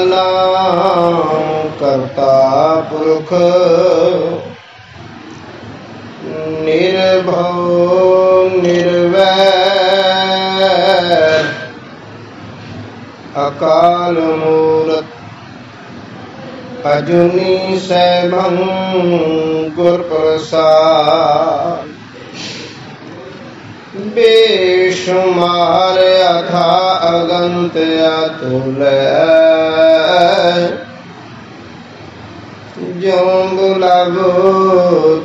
नाम करता पुरख निर्भव निर्वैर अकाल मूरत अजुनी सैभं गुर प्रसाद बेशुमार अथा अगंत अतुल जो बुलावो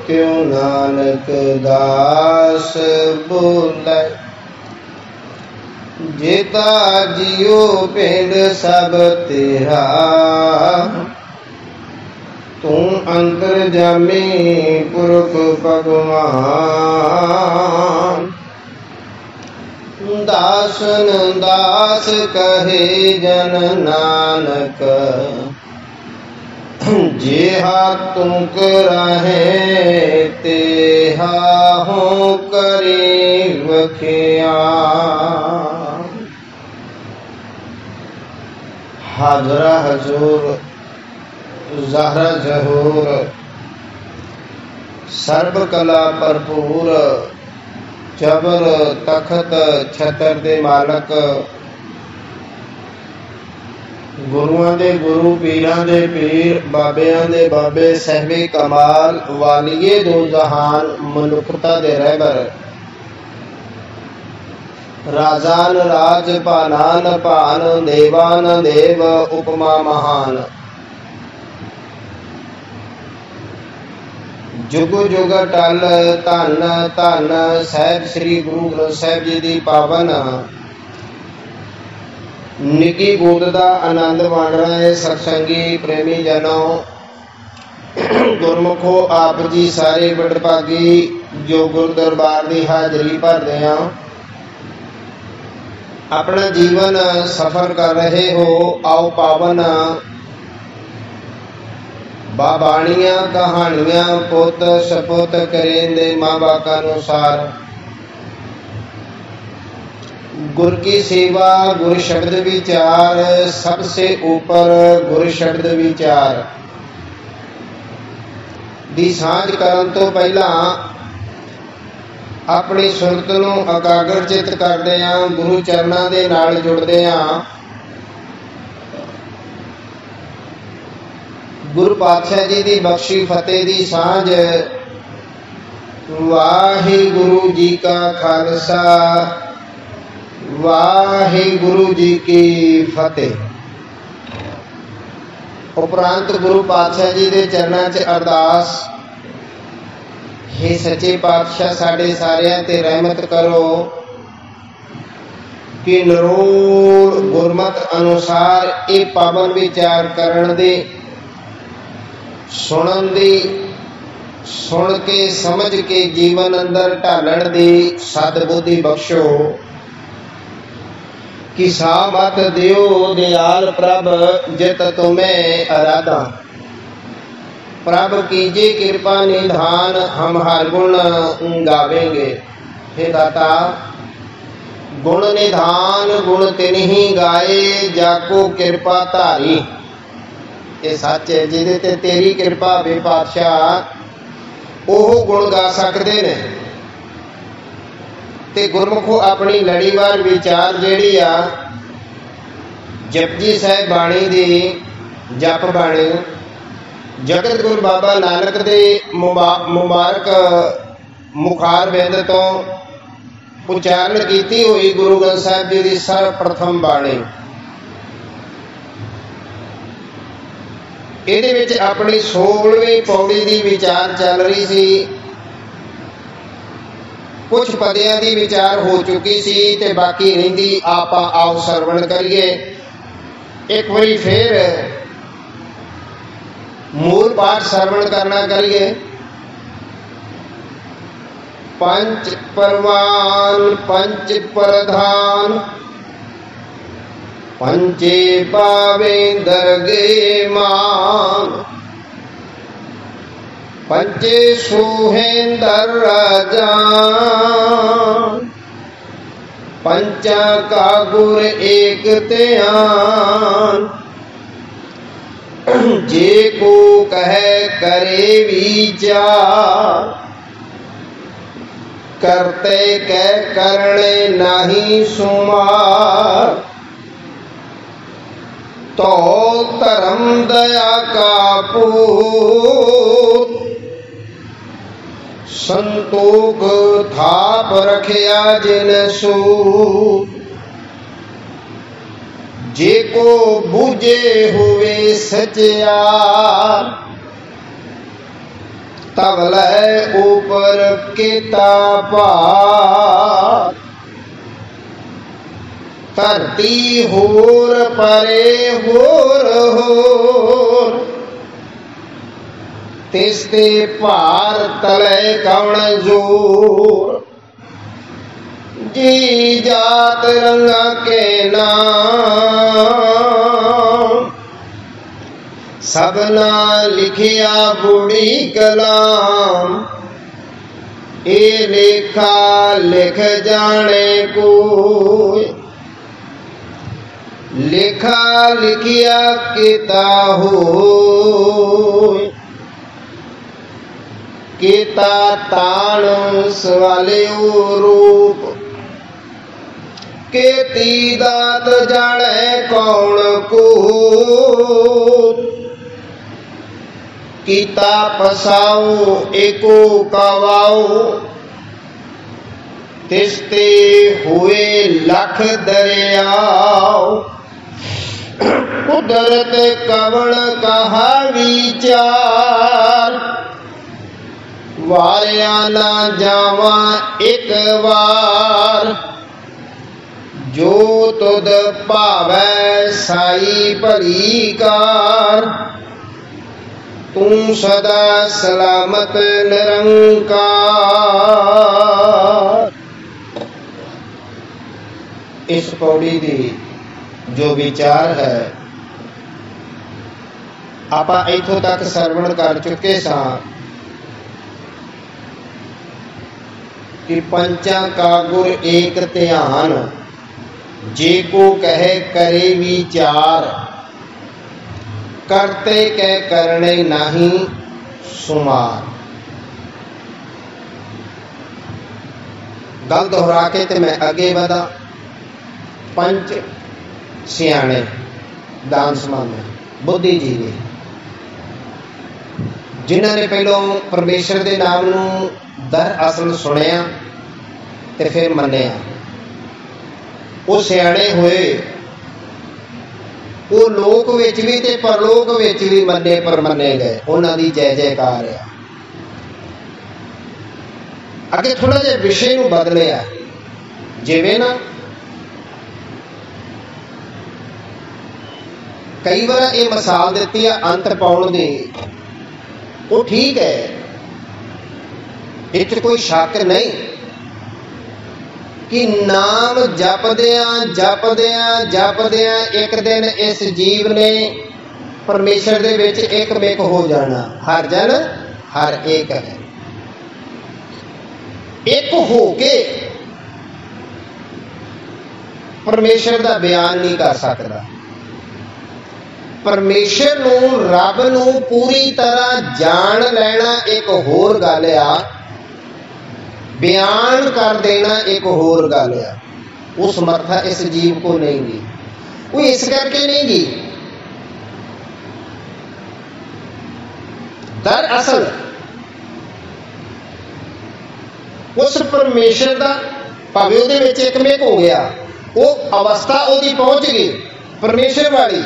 त्यों नानक दास बोले जेता जियो पिंड सब तेरा तू अंतर जामी पुरख भगवान दासन दास कहे जन नानक जेहा तू कराहे तेहा हो करे वखिया। हाजरा हजूर ज़हरा ज़हूर सर्व कला भरपूर जबर तखत छतर दे मालक गुरुआं दे गुरु पीरां दे पीर बाबियां दे बाबे सहबे कमाल वालिए दो जहान मनुखता दे रहबर राजान राज पानान पान देवान देव उपमा महान जुग जुग टल धन धन साहिब श्री गुरु ग्रंथ साहिब जी दी पावन निकी गोद का आनंद माण रहे सत्संगी प्रेमी जनों गुरमुखो आप जी सारे बड़भागी जो गुरु दरबार की हाजरी भरदे हैं अपना जीवन सफर कर रहे हो। आओ पावन बाबाणियां कहानियां पुत सपुत करेंदे माँ बाका अनुसार गुर की सेवा गुर शब्द विचार सबसे ऊपर गुर शब्द विचार दी सांझ करन तो पहला अपनी सुरत नूं एकाग्रचित करदे हां गुरु चरणां दे नाल जुड़दे हां। गुरु पातशाह जी दी बख्शी फतेह दी सांझ वाहिगुरु जी का खालसा वाहिगुरु जी की फतेह। उपरांत गुरु पातशाह जी के चरणों च अरदास हे सच्चे पातशाह साडे सारियां ते रहमत करो कि नरोड़ गुरमत अनुसार ये पावन विचार करन दे सुनन दी सुन के समझ के जीवन अंदर ढालण दी सदबुद्धि बख्शो कि सामत दियो दयाल प्रभ जित तुम्हें आराधा प्रभ कीजिए कृपा निधान हम हर गुण गावेंगे। हे दाता गुण निधान गुण तिन ही गाए जाको कृपा धारी ये सच है जिहदे ते तेरी कृपा वे पातशाह ओह गुण गा सकते ने। ते गुरमुखो अपनी लड़ीवार विचार जेड़ी आ जपजी साहिब बाणी दी जप बाणी जगत गुरु बाबा नानक दे मुबारक मुखार बिंद तो उच्चारण की हुई गुरु ग्रंथ साहिब जी की सर्वप्रथम बाणी इहदे विच अपनी 16वीं पौड़ी की विचार चल रही सी। कुछ पदियां की विचार हो चुकी सी ते बाकी रहिंदी आपां आओ सरवण करिए एक बारी फिर मूल पाठ सरवण करना करिए। पंच परवान पंच प्रधान पंचे पावे दरगे मान पंचे सुहेंदर राजान पंचा का गुर एक त्यान जे को कहे करे विचार, करते कै करने नहीं सुमार। तो धर्म दया का पूत, संतोख थाप रखिया जिन सूत। जे को बूझे हुए सचियार, तब लय ऊपर केता पार। धरती होर परे होर होर, तिसते पार तले कौन जोर। जी जात रंगा के नाम, सबना लिखिया बूढ़ी कलाम। ए लेखा लिख जाने कोई, लेखा लिखिया केता होय। केता ताण सवालियो रूप, केती दात जाने कौन को। कीता पसाओ एको कवाओ, तिसते हुए लख दरियाओ। कुदरत कवण कहा विचार, वारिया ना जावा एक बार। जो तुद पावै साई भली कार, तू सदा सलामत निरंकार। इस पौड़ी दी जो विचार है, आपां इथों तक सरवण कर चुके सां कि पंचा का गुर एक ध्यान। जे को कहे करे विचार, करते कै करने नहीं सुमार। गल दोहरा के ते मैं आगे बढ़ा। पंच सियाणे दान समाने बुद्धिजीवी, जिन्हों ने पहलों परमेश्वर के नाम नूं दर असल सुनिया ते फिर मन्निया, वो सियाणे होए। वो लोक विच भी ते परलोक विच भी मन्ने पर मन्ने गए। उन्हां दी जय जयकार है। अगे थोड़ा जिहा विषय नूं बदलिया, जिवें ना कई बार ये मिसाल दिती है अंत पाउण दी, वो ठीक है, इस कोई शक नहीं कि नाम जपदियां जपदियां जपदियां एक दिन इस जीव ने परमेश्वर दे विच एकमिक हो जाना। हर जन हर एक है, एक हो के परमेश्वर का बयान नहीं कर सकता। परमेश्वर नूं रब नूं पूरी तरह जान लेना एक होर गल आ, बयान कर देना एक होर गल आ। वो समर्था इस जीव को नहीं गी। वो इस करके नहीं गी, दरअसल उस परमेश्वर का भावें उहदे विच एकमिक हो गया, वो अवस्था उहदी पहुंच गई परमेश्वर वाली।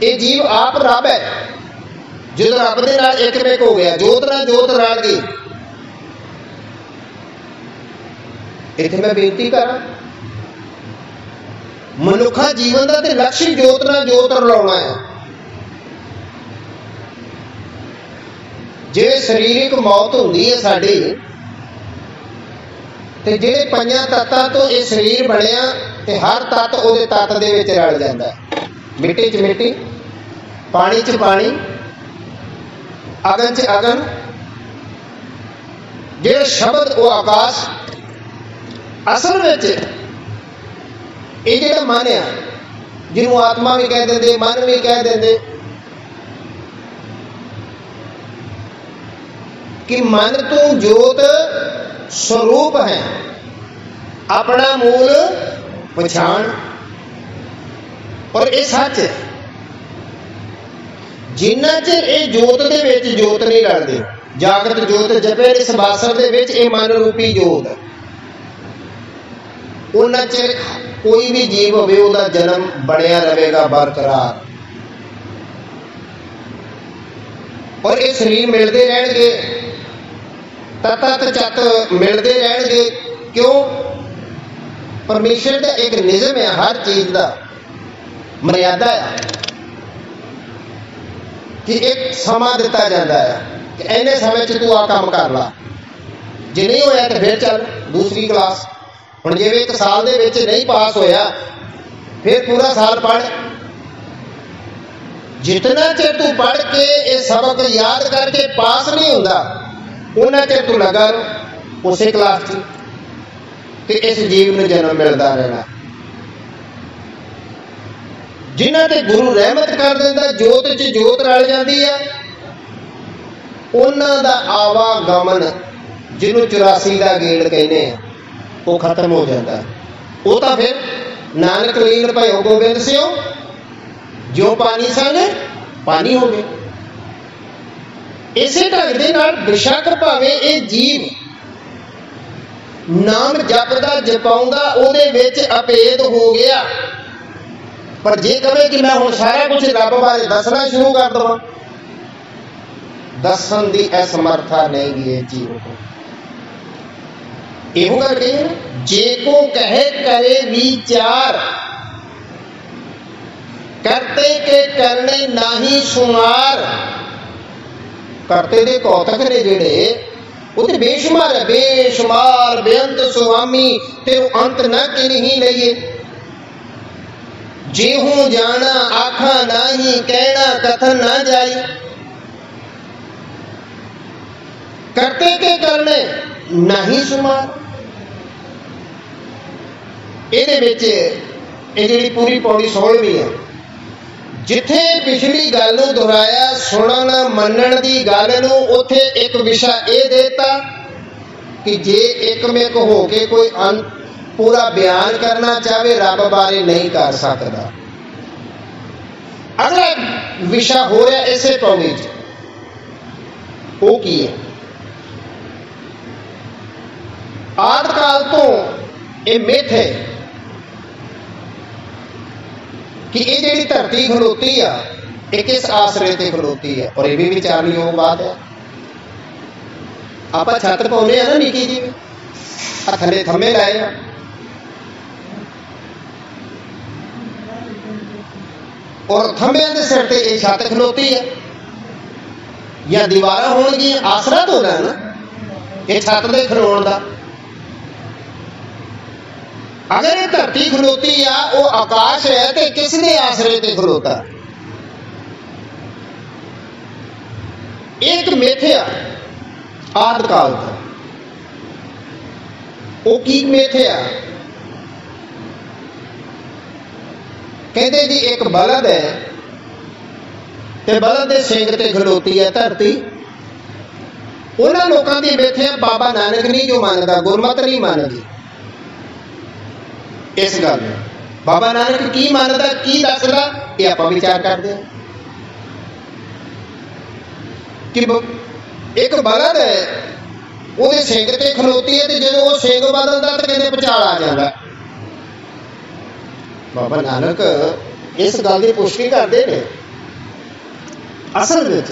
ये जीव आप रब है, जो रब दे नाल एकमिक हो गया, जोत नाल जोत रल गई। इत्थे मैं बेनती करा, मनुखा जीवन का तो लक्ष्य जोत नाल जोत रलाउणा है। जे शरीरिक मौत हुंदी है साडी, ते जिहड़े पंजां तत्तां तो ये शरीर बनिया, ते हर तत्त उहदे तत्त दे विच रल जांदा है। मिट्टी च मिट्टी, पानी च पानी, अगन च अगन, जिहड़ा शब्द वो आकाश। असल में ये जिहड़ा मन आ, जिन्हों आत्मा भी कह देंगे, मन भी कह देंगे, कि मन तू जोत स्वरूप है, अपना मूल पछाण। और ये सच है, जिन्ना चिर ये जोत दे विच जोत नहीं लड़दी, जागृत जोत जपे इस बासर दे विच ये मन रूपी जोत, उन्ना चिर कोई भी जीव होवे उहदा जन्म बनिया रहेगा बरकरार। और ये शरीर मिलते रहणगे, तत चत मिलते रहणगे। क्यों? परमेश्वर का एक निज़म है, हर चीज का मर्यादा है कि एक समा दिता जाता है कि इन्ने समय च तू आ काम कर ला, जे नहीं होया तो फिर चल दूसरी क्लास। हुण जिवें एक साल दे विच नहीं पास होया फिर पूरा साल पढ़। जितना चिर तू पढ़ के ये सबक याद करके पास नहीं होंदा उन्ना चिर तू लगा रहो उसे क्लास च, ते इस जीव में जन्म मिलता रहना। जिन्हां ते गुरु रहमत कर दिंदा, जोत च जोत रल जाती है, उन्हां दा आवागमन जिन्हों 84 का गेड़ कहने वो खत्म हो जाता है। वो तो फिर नानक लीन भयो गोबिंद सिंह जो पानी सन पानी हो गए। इसे ढंग दे नाल बेशक भावें ये जीव नाम जपदा जपाउंदा उहदे विच अभेद हो गया, पर जे कहे कि मैं हुण सारा कुछ रब बारे दसना शुरू कर देवां, दसन की असमर्था नहीं गई जीव को। इहो गल कही, जे को कहे करे विचार, करते के करने नाही शुमार। करते दे कौतक ने जेड़े वो तो बेशुमार है, बेशुमार बेअंत स्वामी तेरो अंत न किन्हीं लईए। जे हूं जाना आखा नाही, कहना कथन ना जाई। करते के करने नहीं शुमार। ਇਹਦੇ ਵਿੱਚ ਇਹ ਜਿਹੜੀ ਪੂਰੀ ਪੌੜੀ 16ਵੀਂ ਹੈ, ਜਿੱਥੇ ਪਿਛਲੀ ਗੱਲ ਨੂੰ ਦੁਹਰਾਇਆ ਸੁਣਨ ਮੰਨਣ ਦੀ ਗੱਲ ਨੂੰ, ਉੱਥੇ ਇੱਕ ਵਿਸ਼ਾ ਇਹ ਦੇਤਾ ਕਿ ਜੇ ਇੱਕਮਿਕ ਹੋ ਕੇ ਕੋਈ पूरा बयान करना चाहे रब बारे नहीं कर सकता। अगला विषय हो रहा इसे पौड़ी वो की है, आदि काल तो ये मिथ है कि ये जी धरती खलोती है ये किस आसरे ते खलोती है। और ये भी विचारने योग बात है। आप छत पाने ना निकी जी थले थमे लाए हैं, और थंबिया के सिर से ये छत खलोती है या दीवार होगी, आसरा तो होना है ना ये छत के खलोण का। अगर ये धरती खलोती आ वो आकाश है तो किसने आसरे ते खलोता? एक मिथ्या आदि काल का वो की मिथ्या कहते जी एक बलद है ते बलद के सिंग ते खलोती है धरती। उन्होंने लोगों की मिथ्या बाबा नानक नहीं जो मानता, गुरमत नहीं मानती। इस गल बाबा नानक की मानता की दसदा ये आप विचार करते हैं कि एक बलद है वो सिंग ते खलोती है, जो वो सिंग बदलता तो कहते भुचाल आ जाता। बाबा नानक इस गल की पुष्टि करते हैं। असल में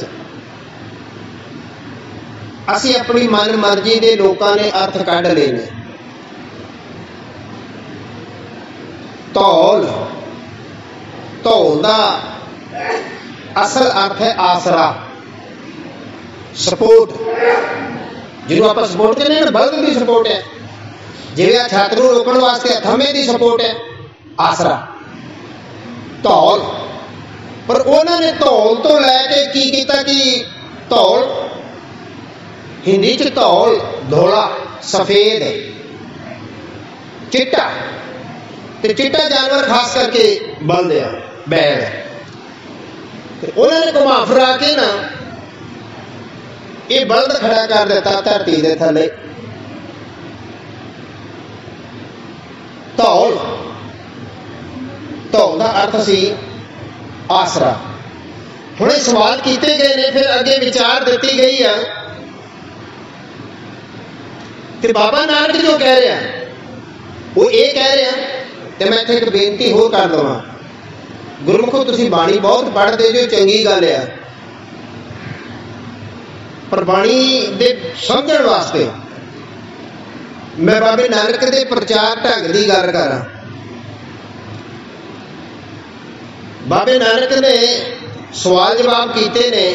असी अपनी मन मर्जी के लोगों ने अर्थ कढ़ लेने। धौल धौल का असल अर्थ है आसरा, सपोर्ट। जिन्होंने आप सपोर्ट कहते हैं बल्द की सपोर्ट है, जिवें छत को रोकने वास्ते थमे की सपोर्ट है आसरा धौल। पर उन्होंने धौल तो लैके की किया कि धौल हिंदी च धौल धोला सफेद चिट्टा, तो चिट्टा जानवर खास करके बल्द है बैल। उन्होंने घुमा फिरा के ना ये बल्द खड़ा कर दिता धरती के थले। धौल, धौल का अर्थ सी आसरा। हुण सवाल किए गए ने, फिर अगे विचार दी गई है। तो बाबा नानक जो कह रहा वो ये कह रहा, तो मैं इत्थे एक बेनती होर कर लवां, गुरमुखो तुसीं बाणी बहुत पढ़ते जो, चंगी गल है, पर बाणी दे समझण वास्ते मैं बाबे नानक के प्रचार ढंग की गल करा। बाबे नानक ने सवाल जवाब किए ने,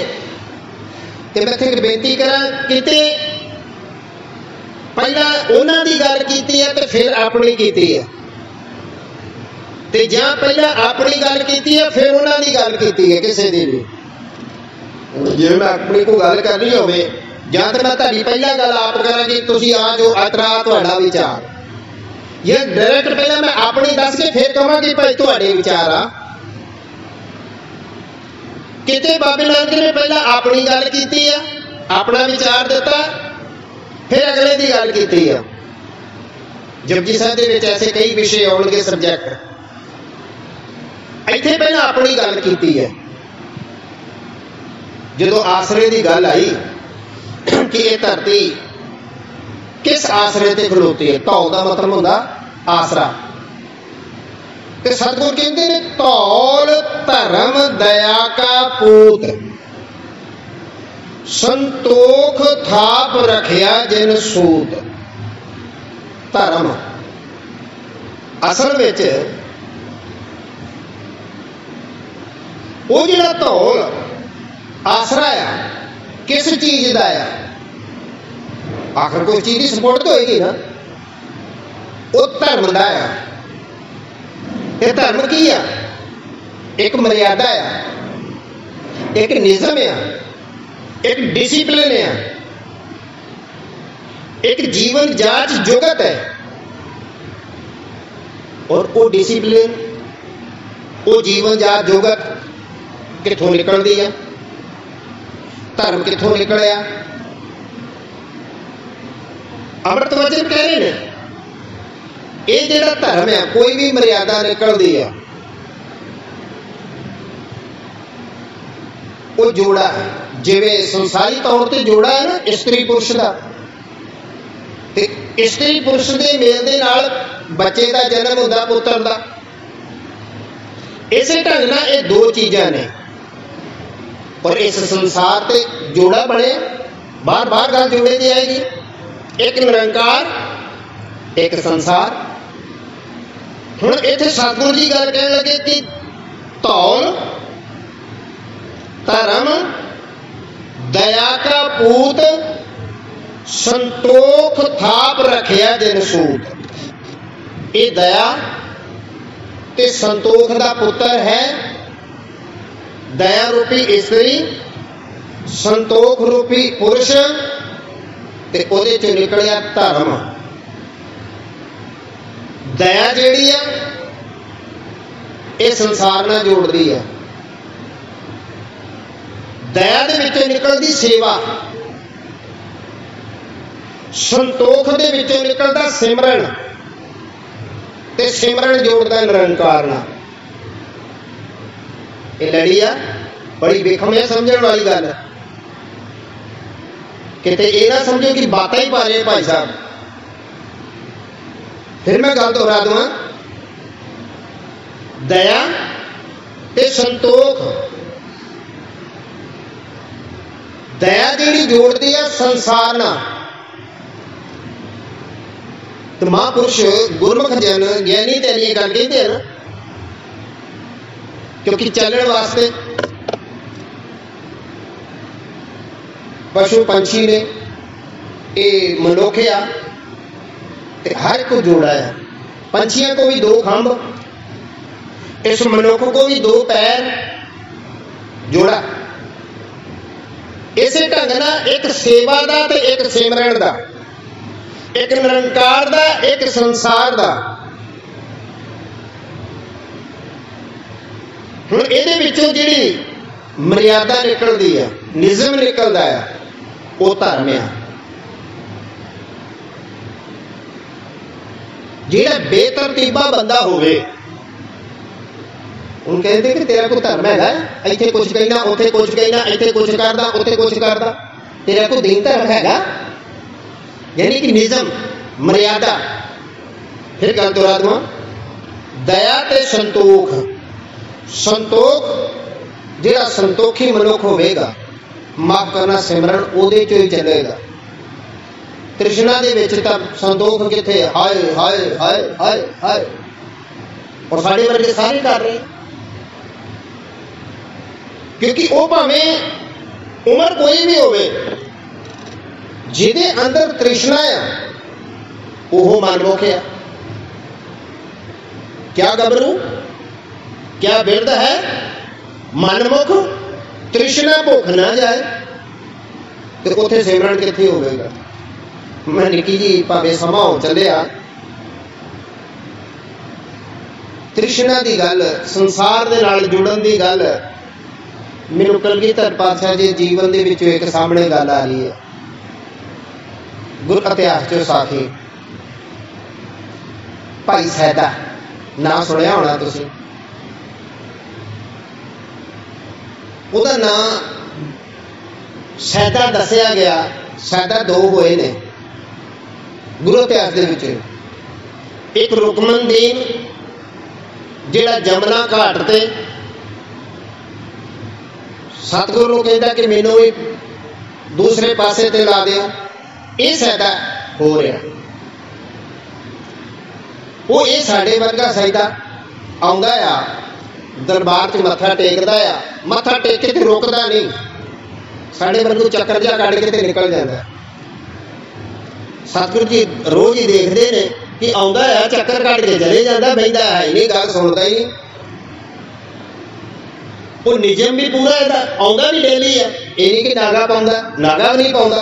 ते मैं एक बेनती करा, किते पहला उन्हां दी गल कीती है ते फिर अपनी कीती है, ते जां पहला अपनी गल कीती है फिर उन्हां दी गल कीती है। किसी दी भी जे मैं अपनी कोई गल करनी होवे, जां ते मैं तुहाडी पहला गल आप करा कि तुसीं आ जो अतरा तुहाडा विचार, या डायरैक्ट पहला मैं अपनी दस के फिर कहां कि भाई तुहाडे विचार आ। किते बाबे नानक ने पहला अपनी गल की है, अपना विचार दिता, फिर अगले की गल की है। जपजी साहिब दे विच ऐसे कई विषय आउणगे सबजैक्ट, इत्थे पहला अपनी गल की है। जदों आसरे की गल आई कि यह धरती किस आसरे ते खलोती है, धौल का मतलब होंदा आसरा, ते सतगुर कहते ने धौल धर्म दया का पूत, संतोख थाप रखिया जिन सूत। धर्म असल विच वो जिहड़ा धौल आसरा आ किस चीज का आ, आखिर कोई चीज की सपोर्ट तो होएगी ना, वो धर्म का आ। धर्म की आ, एक मर्यादा आ, एक निज़म आ, एक डिसिप्लिन है, एक जीवन जांच जुगत है। और वो डिसिप्लिन, वो जीवन जांच जुगत किथों निकलती है, धर्म किथों निकलिया। अमृत वचन कह रहे हैं ये जिहड़ा धर्म है कोई भी मर्यादा निकलती है, वो जोड़ा है। जिवें संसारी तौर पर जोड़ा है ना स्त्री पुरुष का, स्त्री पुरुष के मेल दे नाल बच्चे का जन्म होता, पुत्र का। इस ढंग नाल ये दो चीज़ां ने, और इस संसार ते जोड़ा बने। बार बार गल जोड़े की आएगी, एक निरंकार एक संसार। हुण इत्थे सतगुरु जी गल कहण लगे कि धौल धर्म दया का पूत, संतोख थाप रखिया जिन सूत। ये दया ते संतोख का पुत्र है। दया रूपी स्त्री, संतोख रूपी पुरुष, ते उहदे चों निकलिया धर्म। दया जिहड़ी है ये संसार नाल जोड़दी है। दया दे विचों निकलदी सेवा, संतोख दे विचों निकलदा सिमरन, ते सिमरन जोड़दा निरंकार नाल। ये लड़ी आ बड़ी बेखम है, समझण वाली गल है। किते ये ना समझो कि बातें ही पा रहे भाई साहब। फिर मैं गल दोहरा दूँ, दया ते संतोख, दया जिहड़ी जोड़ती है संसार नाल। तो महापुरुष गुरमुख जन ज्ञानी ते ये गल कहते हैं ना, क्योंकि चलने वास्ते पशु पंछी ने, ये मनुख आ, हर एक को जोड़ा है। पंछियों को भी दो खंभ, इस मनुख को भी दो पैर, जोड़ा। इसे ढंग नाल एक सेवा दा ते एक सिमरन दा, एक निरंकार दा एक संसार दा। हुण इहदे विचों जिहड़ी मर्यादा निकलदी है, निज़म निकलदा है, वो धर्म है। जिहड़ा बेतरतीबा बंदा होवे उन कहते कि तेरा कोई धर्म है, इत्थे कुछ कहना उत्थे कुछ कहना, इत्थे कुछ करदा उत्थे कुछ करदा, तेरा कोई दीन धर्म है? यानी कि निज़म मर्यादा। फिर गल दोहरा दूँ, दया ते संतोख। संतोख जिहड़ा संतोखी मनुख होवेगा, माफ करना सिमरन उहदे चों ही चलेगा। तृष्णा दे विच तां संतोख किथे? हाय हाय हाय हाय हाय। और साडे वर्गे सारे कर रहे, क्योंकि वो भावें उम्र कोई भी होवे, जिहदे अंदर तृष्णा है वो मनमुख है। क्या गबरू, क्या बिरध है? मनमुख। तृष्णा भुख ना जाए तो उत्थे सिमरन किथे होवेगा? मैं निकी जी भावें समा हो चलिया, तृष्णा की गल, संसार दे नाल जुड़न की गल, मैनूं कलगीधर पातशाह जी जीवन दे विचों एक सामने गल आ रही है। गुर इतिहास चो साखी भाई सैदा, ना सुनिया होना तुसीं, ਉਹਦਾ नाम सैदा दसिया गया। सैदा दो होए ने गुरु इतिहास दे विच। एक रुकमनदीन जिहड़ा जमुना घाट ते सतगुरु नूं कहंदा कि मैनूं भी दूसरे पासे ते ला दिओ, ये सैदा हो रहा। वो ये साडे वर्गा सैदा आउंदा आ, दरबार च मत्था टेकदा आ, मत्था टेक के ते रोकदा नहीं, साडे वर्गू चक्कर जिहा कढ के ते निकल जांदा। सतगुरु जी रोज ही देखते ने कि आउंदा आ, चक्कर कढ के चले जांदा, बहिंदा है नहीं, गल सुणदा ही नहीं। वो निजम भी पूरा है, आउंदा भी डेली है, ये नहीं कि नागा पाउंदा, नागा भी नहीं पाउंदा।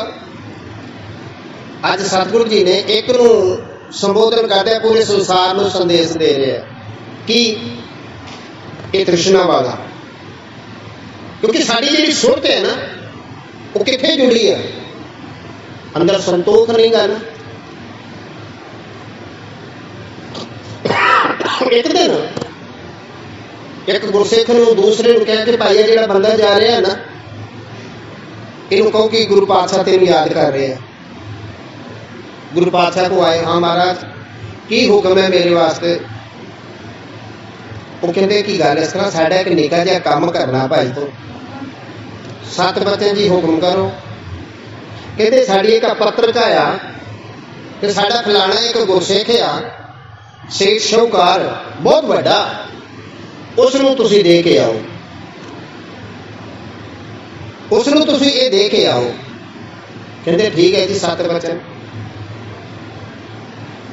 अज सतगुरु जी ने एक नूं संबोधन करते पूरे संसार नूं संदेश दे रहे हैं कि ये तृष्णा वाला, क्योंकि साड़ी जी सुरत है ना वो किथे जुड़ी है, अंदर संतोख नहीं गा ना। एक दिन एक गुरसिख नूं दूसरे नूं कह के भाई जिहड़ा बंदा जा रहा है ना, इहनूं कहो कि गुरु पातशाह तेनूं याद कर रहे हैं। गुरु पातशाह को आए, हाँ महाराज की हुक्म है मेरे वास्ते? वो कहते कि गल इस तरह, साडा एक निक्का जिहा काम करना भाई तो, 7 बच्चे जी हुक्म करो। कहते साड़ी एक पत्रिका आ कि साडा फलाना एक गुरसिख आ, सेठ शाहूकार बहुत वड्डा, उसनूं तुसीं दे के आओ, उसनूं तुसीं ये दे के आओ। कहते ठीक है जी। 7 बच्चे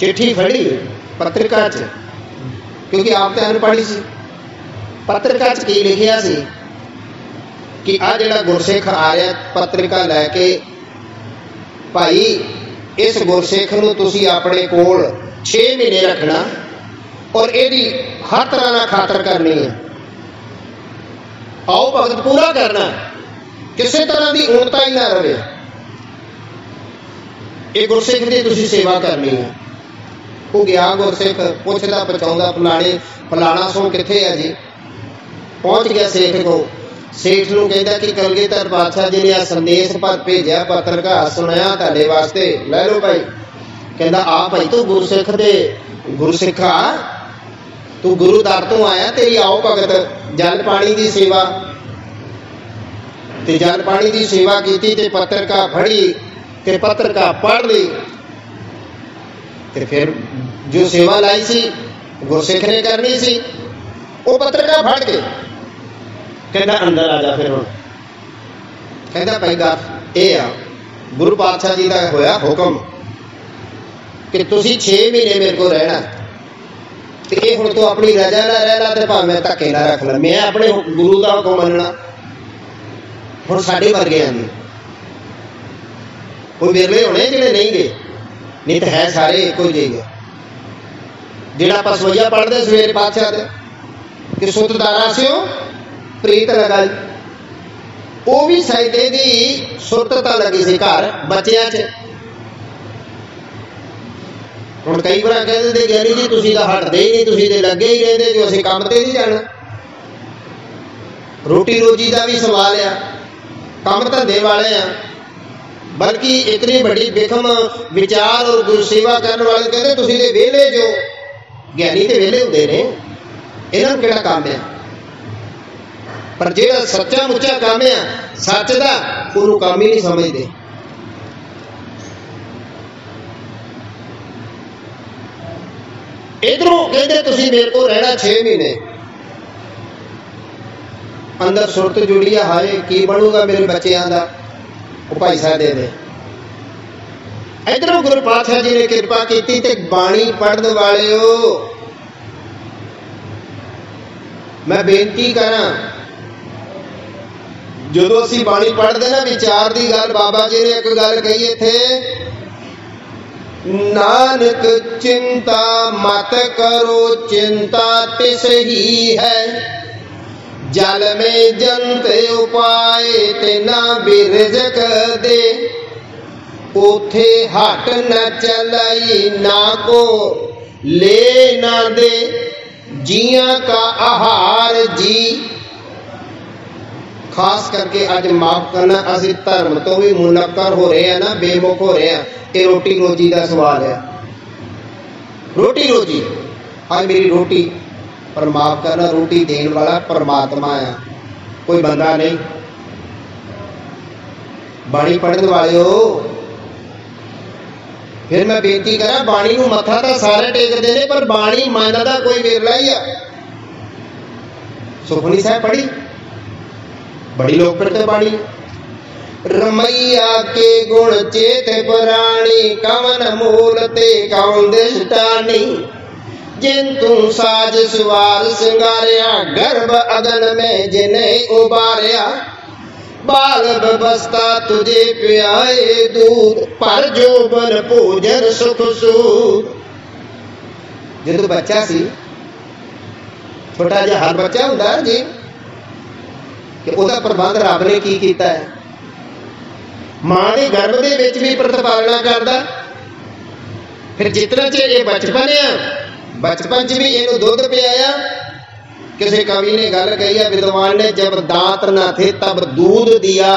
चिट्ठी फड़ी पत्रिका च, क्योंकि आप तो अनपढ़ी सी, पत्रिका च की लिखिया सी कि आ जिहड़ा गुरसिख आ रहा पत्रिका लैके, भाई इस गुरसिख नूं तुसीं अपने कोल 6 महीने रखना और यदी हर तरह ना खातर करनी है, आओ भगत पूरा करना, किसी तरह की ऊणता ही ना रहे, ये गुरसिख की तुसीं सेवा करनी है। वो गया गुरसिख, पुछदा पहुँचाउंदा फलाने फलाना सो किथे है जी, पहुँच गया सेठ को। सेठ नूं कहंदा कि कलगीधर पातशाह जी ने आ संदेश पर भेजा, पत्रिका सुनाया तुहाडे वास्ते, लै लो भाई। कहंदा आ भाई तू गुरसिख दे गुरसिख आ, तू गुरु दर तो आया, तेरी आओ भगत जल पानी की सेवा, ते जल पानी की सेवा की, ते पत्रिका फड़ी ते पत्रिका पढ़ ली, ते फिर जो सेवा लाई सी गुरसिख ने करनी सी, वो पत्रिका फड़ के कहना अंदर आ जा। फिर हुण कहना भाई गल ये आ, गुरु पातशाह जी का होया हुक्म कि तुसीं 6 महीने मेरे को रहना, ते हुण तू अपनी रजा ना रह ला, ते भावें धक्के ना रख ला, मैं अपने गुरु का हुक्म मनना। हुण साडे वर्गिआं दी कोई विरले होने जिहड़े नहीं गए, नहीं तो है सारे एको जिहे। जिहड़ा पसवैया पढ़दे सवेरे पातशाह दे कि सुत दारा सिओ प्रीत लगाई, वो भी सजदे की सुरत तो लगी सी घर बच्चों च। हुण कई बार कह देंगे ज्ञानी जी तुसीं तां हटदे ही नहीं, तुसीं ते लगे ही रहंदे जो असीं काम ते नहीं जाना। रोटी रोजी का भी सवाल आ, काम धंधे वाले आ, बल्कि इतनी बड़ी बिखम विचार और गुरु सेवा करने वाले कहते तुसीं ते वेले जो। ज्ञानी तो वेले होंदे ने, इन्हां नूं किहड़ा काम है। पर जिहड़ा सच्चा मुच्चा काम है सच दा उहनूं काम ही नहीं समझते। इधरों कहते तुसीं मेरे को रहना 6 महीने, अंदर सुरत जुड़ी है हाय की बनूगा मेरे बच्चों का, वो भाई साहब दे दे। इधरों गुरु पातशाह जी ने कृपा की ते बाणी पढ़ने वाले हो, मैं बेनती करा जो असीं बाणी पढ़ते ना विचार की गल, बाबा जी ने एक गल कही थे, नानक चिंता मत करो चिंता तिस ही है, जल में जंत उपाय ते ना बिरजक दे, उथे हट न चलाई ना को ले ना दे, जिया का आहार जी। खास करके अज माफ करना असी धर्म तो भी मुनक्कर हो रहे हैं ना, बेमुख हो रहे हैं। ये रोटी रोजी का सवाल है, रोटी रोजी। आज मेरी रोटी, पर माफ करना रोटी देने वाला परमात्मा है, कोई बंदा नहीं। बाणी पढ़ने वाले हो, फिर मैं बेनती करा बाणी नूं मत्था तो सारे टेकते हैं, पर बाणी मन का कोई वेरला ही है। सुखमनी साहब पढ़ी, बड़ी लोकप्रिय बाणी। रमैया के गुण चेत पुराणी, कवन मूल ते कौन दिष्टानी, जिन तू साज सुवार सिंगारिया, गर्भ अगन में जिन्हें उबारिया, बाल बस्ता तुझे पियाए दूध, पर जोबन भोजन सुख सूद। जो बच्चा सी छोटा जिहा हर बच्चा हुंदा जी कि उसका प्रबंध रब ने की कीता है। मां के गर्भ के विच भी प्रतिपालना करता, फिर जितना चेर ये बचपन है बचपन च भी इनू दुध पियाया। किसी कवि ने गल कही है, विद्वान ने, जब दांत न थे तब दूध दिया,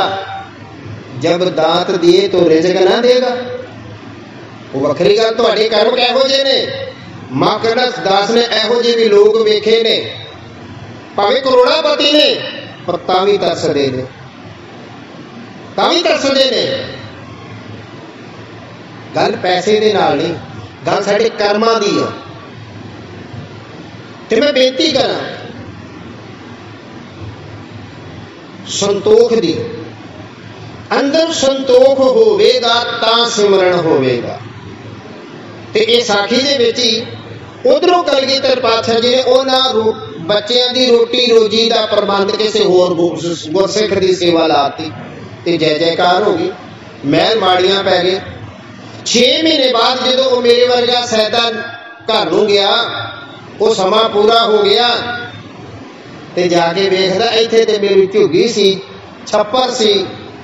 जब दांत दिए तो रिजक ना देगा। वो वखरी गल, तुहाडे कर्म किहो जे ने। मां कनक दास ने इहो जे भी लोग वेखे ने, भावें करोड़ापति ने, पर तां भी तरसदे ने, तां भी तरसदे ने। गल पैसे दे नाल नहीं, गल साडे कर्मां दी है। ते मैं बेनती करा संतोख दी, अंदर संतोख होवेगा तां सिमरन होवेगा। ते ये साखी दे विच ही उधरों कलगीधर पातशाह जी ने उन्हां बच्चों की रोटी रोजी का प्रबंध किसी होर गुरसिख की सेवा लाती ते जय जयकार हो गई। महल माड़ियां पै गए। 6 महीने बाद जो मेरे वर्गा सैदा घर नूं गया, वो समा पूरा हो गया ते जाके वेखदा इत्थे ते मेरी झुग्गी सी, छप्पर सी,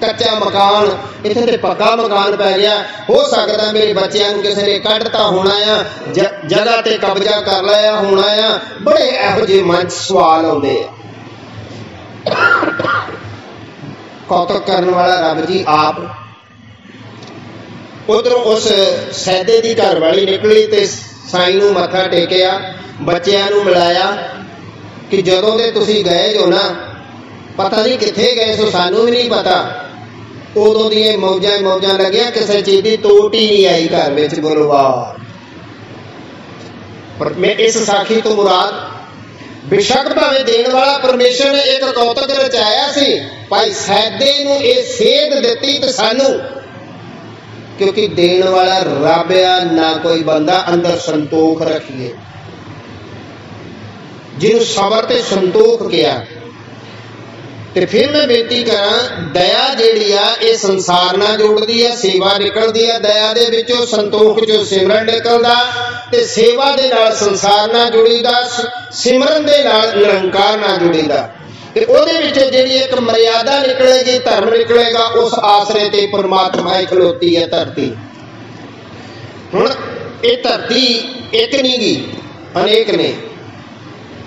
कच्चा मकान, इत्थे ते पक्का मकान पै गया। हो सकता मेरे बच्चों को किसी ने कढ़ता होना आ, जगह ते कब्जा कर लिया होना आ। बड़े इहो जिहे मन सवाल आउंदे आ। कौतुक करने वाला रब जी आप। उधरों उस सैदे की घर वाली निकली ते साईं नूं मत्था टेकिया, बच्चों नूं मिलाया कि जदों दे तुसीं गए जो ना, पता नहीं कित्थे गए सो, सानू भी नहीं पता। उदों दी मौजां मौजां लगिया, किसी चीज़ की तोट ही नहीं आई घर में। बोलो वाह। पर मैं इस साखी तो मुराद बेशक भावें देने वाला परमेश्वर ने एक कौतक रचाया सी, भाई सैदे नूं ये सेध दित्ती ते सानू, क्योंकि देने वाला रब आ, ना कोई बंदा। अंदर संतोख रखिए, जिन्हों सबर ते संतोख किया। ते फिर मैं बेनती करा, दया जिहड़ी आ ये संसार नाल जोड़दी है, सेवा निकलदी है दया दे विचों, संतोख चों सिमरन निकलदा, ते सेवा दे नाल संसार नाल जुड़ीदा, सिमरन दे नाल निरंकार नाल जुड़ीदा। ते ओहदे विचों जिहड़ी एक मर्यादा निकलेगी, धर्म निकलेगा, उस आसरे ते परमात्मा ही खलोती है धरती। हुण ये धरती एक नहीं गी, अनेक ने।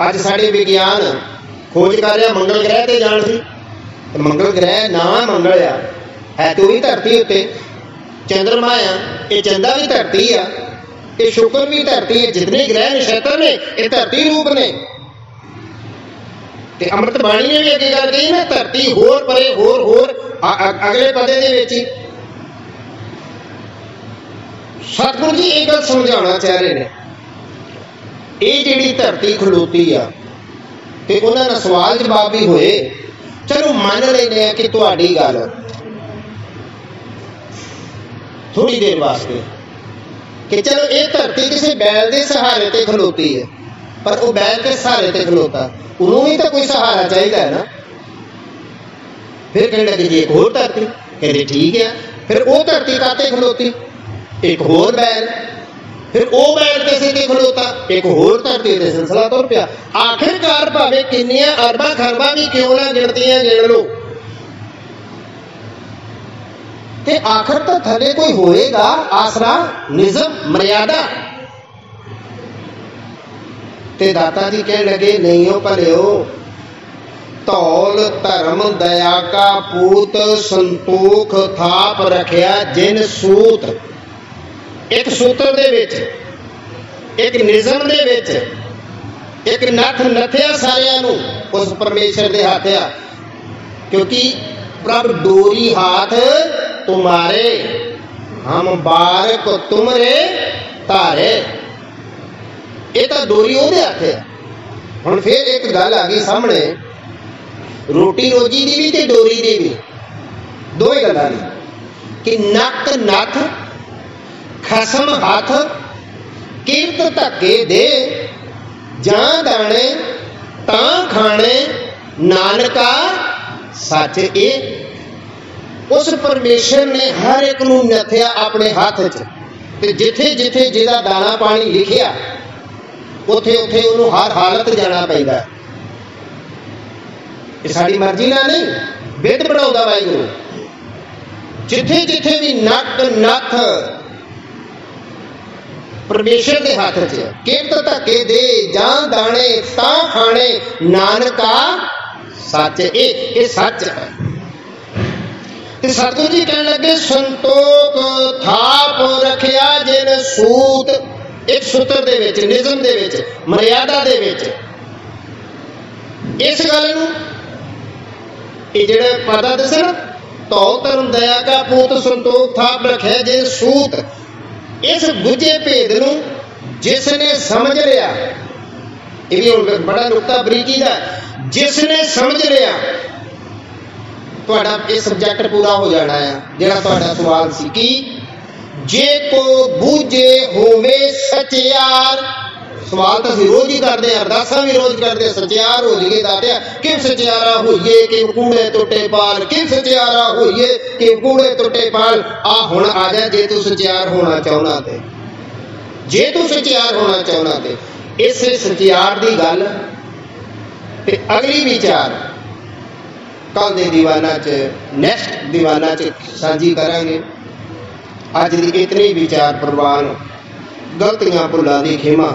अज साडे विज्ञान खोज कर रहा मंगल ग्रह ते जाण सी, मंगल ग्रह ना मंगल आ, है तो भी धरती उत्ते। चंद्रमा आ, ये चंदा भी धरती आ, ये शुक्र भी धरती है। जितने ग्रह नक्षत्र ने ये धरती रूप ने। ते अमृत बाणी ने भी अगे गल कही ना, धरती होर परे होर अगले पदे दे विच ही सतगुरु जी एक गल समझाना चाह रहे ने। ये जिहड़ी धरती खलोती आ ते उन्हां नाल सवाल जवाब भी होए। चलो मान लेने कि तुहाडी गल थोड़ी देर वास्ते कि चलो ये धरती किसी बैल के सहारे ते खलोती है, पर वो बैल के सहारे ते खलोता, उन्होंने भी तो कोई सहारा चाहिए है ना। फिर कहने लगे जी एक होर धरती, कहते ठीक है। फिर वो धरती काते खलोती, एक होर बैल। फिर वो बैल किसी ते खलोता, एक होर धरती ते सिलसिला तुर पिया। आखिरकार भावें किन्नियां अरबां खरबां भी क्यों ना गिणतियां गिण लो, ते आखिर तो थले कोई होएगा आसरा, निज़म, मर्यादा। ते दाता जी कह लगे नहीं हो भलियो, धौल धर्म दया का पूत, संतोख थाप रखिया जिन सूत। एक सूत्र दे विच, एक निज़म दे विच, एक नथ नथया सारियां नूं उस परमेश्वर दे हाथ आ। क्योंकि प्रभ डोरी हाथ तुम्हारे, हम बारक तुमरे तारे। ये तो डोरी ओहदे हथ है। हुण फिर एक गल आ गई सामने, रोटी रोजी दी भी ते डोरी दी भी, दो ही गल्लां ने कि नक नथ, खसम हथ, किरत धक्के दे, जां दाणे तां खाणे, नानका सच ए। उस परमेश्वर ने हर एक नूं नथया अपने हाथ च, ते जिथे जिथे जिहदा दाना पानी लिखिया उथे उथे उन्होंने हर हालत जाना पैंदा। ये साडी मर्जी ना नहीं, बिध बनाउंदा वाहिगुरू। जिथे जिथे भी नक नथ परमेश्वर के हाथ च, किरत धक्के दे, जां दाणे तां खाणे, नानका सच ए सच है। सतगुरु जी कह लगे संतोख थाप रखिया जिन सूत। एक सूत्र दे विच, निज़म दे विच, मर्यादा दे विच। इस गल नूं ये जिहड़ा पता दसे ना, धौल धर्म दया का पूत, संतोख थाप रखिया जिन सूत। इस बुझे भेद नूं जिसने समझ लिया, ये भी हुण बड़ा नुक्ता बरीकी दा, जिसने समझ लिया तुहाडा ये सब्जैक्ट पूरा हो जाना है। जिहड़ा तुहाडा सवाल सी कि जे को बूझे होवे सचियार। सवाल तो असीं रोज ही करते हैं, अरदासां भी रोज करते हैं, सचियार हो जाइए दातिया, किव सचियारा होइए कि कूड़े टुटे पाल, किव सचियारा होइए कि कूड़े टुटे पाल। आ हुण आ जा जे तू सचियार होना चाहुंदा ते, जे तू सचियार होना चाहुंदा ते। इस सचियार दी गल ते अगली विचार कल दे दीवाना च, नैक्सट दीवाना च साझी करांगे। अज दी इतनी विचार प्रवान, गलतियां भुलां दी खिमा।